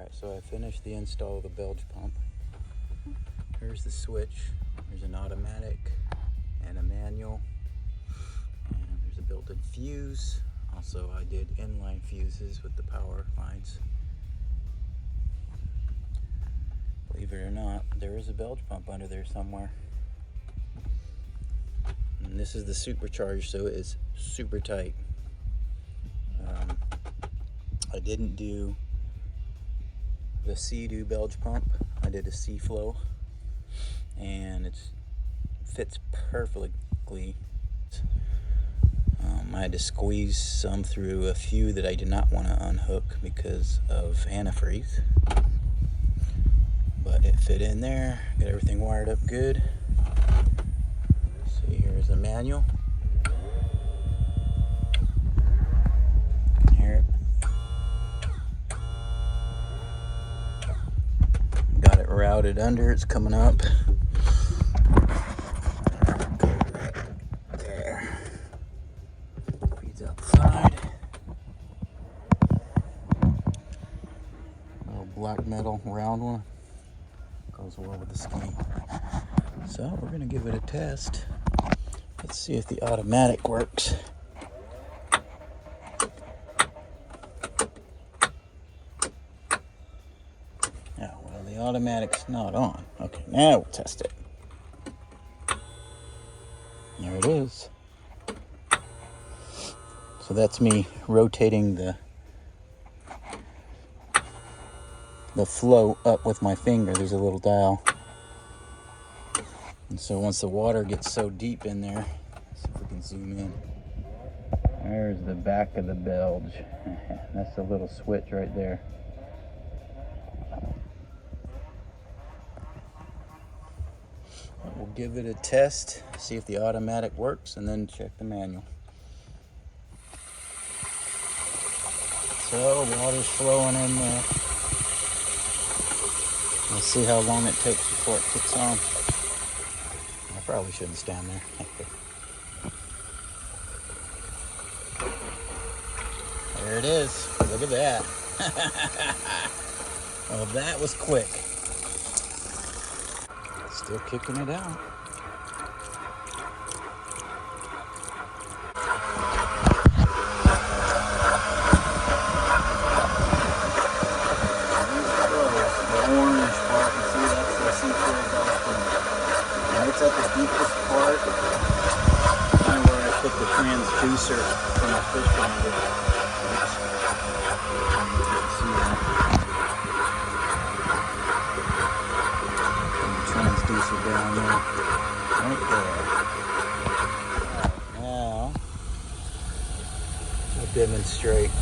Alright, so I finished the install of the bilge pump. Here's the switch. There's an automatic and a manual. And there's a built-in fuse. Also, I did inline fuses with the power lines. Believe it or not, there is a bilge pump under there somewhere. And this is the Supercharged, so it is super tight. I didn't do the Sea-Doo bilge pump. I did a Sea-Flow, and it fits perfectly. I had to squeeze some through a few that I did not want to unhook because of antifreeze, but it fit in there. Got everything wired up good. See, here's the manual. You can hear it. Got it routed under. It's coming up. There. Feeds outside. Little black metal round one. Goes well with the scheme. So we're gonna give it a test. Let's see if the automatic works. Oh, well, the automatic's not on. Okay, now we'll test it. There it is. So that's me rotating the flow up with my finger. There's a little dial. And so once the water gets so deep in there, let's see if we can zoom in. There's the back of the bilge. That's the little switch right there. We'll give it a test, see if the automatic works, and then check the manual. So water's flowing in there. We'll see how long it takes before it kicks on. I probably shouldn't stand there. There it is. Look at that. Well, that was quick. Still kicking it out. It's at the deepest part, kind of where I put the transducer from the fish finder. Transducer down there, right there. Now, I'll demonstrate.